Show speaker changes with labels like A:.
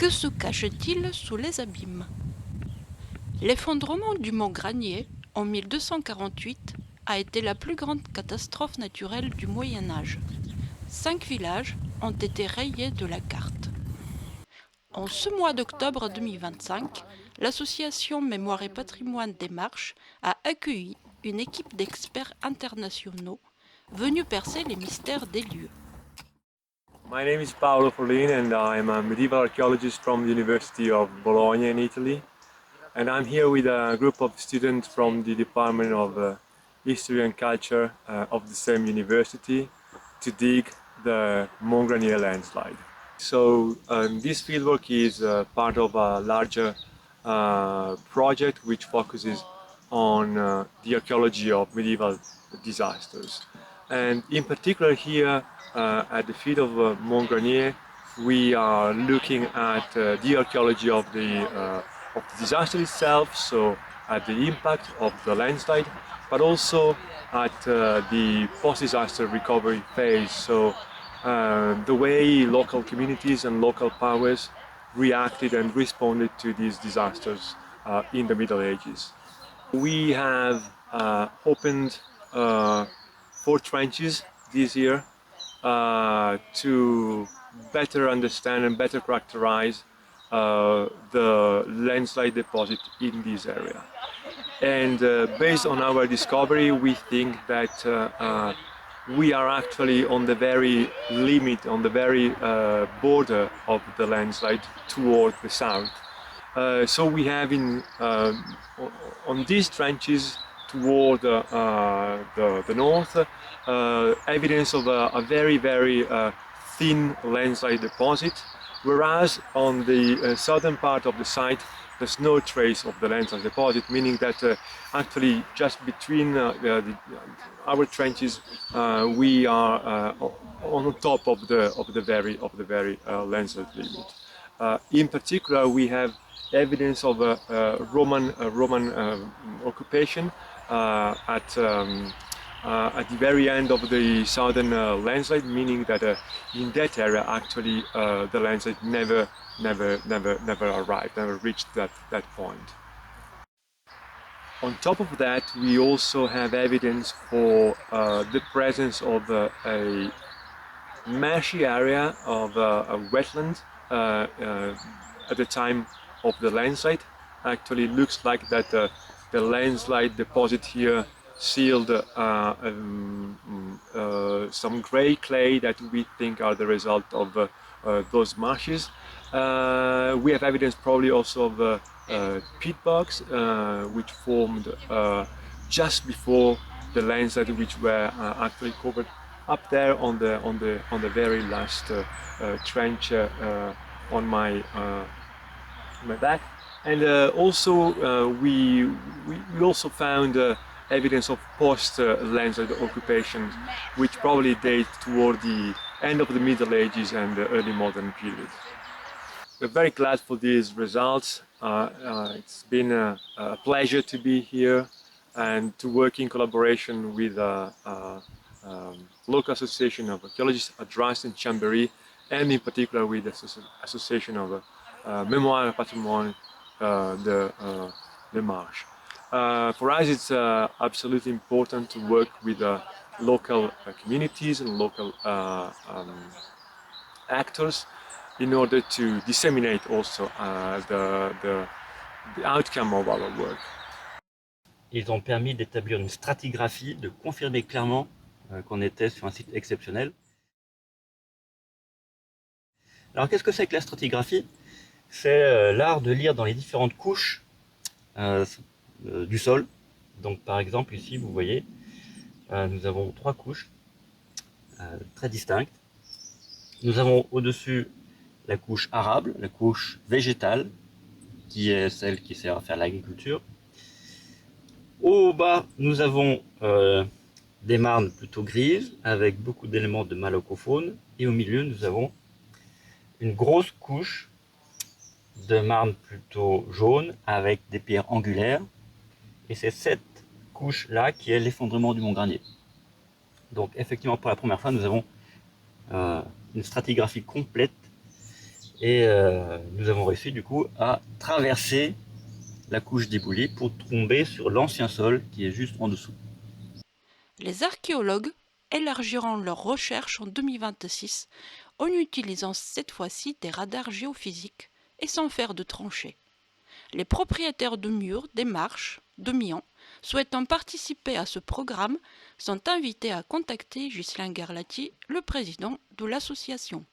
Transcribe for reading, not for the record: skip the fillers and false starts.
A: Que se cache-t-il sous les abîmes? L'effondrement du Mont Granier, en 1248, a été la plus grande catastrophe naturelle du Moyen Âge. 5 villages ont été rayés de la carte. En ce mois d'octobre 2025, l'association Mémoire et Patrimoine des Marches a accueilli une équipe d'experts internationaux venus percer les mystères des lieux.
B: My name is Paolo Forlin and I'm a medieval archaeologist from the University of Bologna in Italy. And I'm here with a group of students from the Department of History and Culture of the same university to dig the Mont Granier landslide. So this fieldwork is part of a larger project which focuses on the archaeology of medieval disasters. And in particular here at the feet of Mont Granier, we are looking at the archaeology of the disaster itself, so at the impact of the landslide, but also at the post-disaster recovery phase, so the way local communities and local powers reacted and responded to these disasters in the Middle Ages. We have opened 4 trenches this year to better understand and better characterize the landslide deposit in this area. And based on our discovery, we think that we are actually on the very limit, on the very border of the landslide toward the south. So we have on these trenches toward the north evidence of a very, very thin landslide deposit, whereas on the southern part of the site there's no trace of the landslide deposit, meaning that actually just between our trenches we are on top of the very landslide limit. In particular, we have evidence of a Roman occupation at the very end of the southern landslide, meaning that in that area actually the landslide never arrived, never reached that point. On top of that, we also have evidence for the presence of a marshy area of a wetland at the time of the landslide. Actually, looks like that the landslide deposit here sealed some gray clay that we think are the result of those marshes. We have evidence probably also of peat bogs which formed just before the landslide, which were actually covered up there on the very last trench on my back. And also we also found evidence of post-landslide occupations, which probably date toward the end of the Middle Ages and the early modern period. We're very glad for these results. It's been a pleasure to be here and to work in collaboration with local association of archaeologists at Dras and Chambéry, and in particular with the association of Mémoire et Patrimoine des Marches. For us, it's absolutely important to work with local communities and local actors in order to disseminate also the outcome of our work.
C: Ils ont permis d'établir une stratigraphie, de confirmer clairement qu'on était sur un site exceptionnel. Alors qu'est-ce que c'est que la stratigraphie? C'est l'art de lire dans les différentes couches du sol. Donc par exemple ici vous voyez nous avons 3 couches très distinctes. Nous avons au-dessus la couche arable, la couche végétale, qui est celle qui sert à faire l'agriculture. Au bas nous avons des marnes plutôt grises avec beaucoup d'éléments de malacofaune, et au milieu nous avons une grosse couche de marne plutôt jaune avec des pierres angulaires. Et c'est cette couche-là qui est l'effondrement du Mont Granier. Donc effectivement, pour la première fois, nous avons une stratigraphie complète Et nous avons réussi du coup à traverser la couche d'éboulis pour tomber sur l'ancien sol qui est juste en dessous.
A: Les archéologues élargiront leurs recherches en 2026 en utilisant cette fois-ci des radars géophysiques et sans faire de tranchées. Les propriétaires de murs, des marches, de mions, souhaitant participer à ce programme, sont invités à contacter Ghislain Garlati, le président de l'association.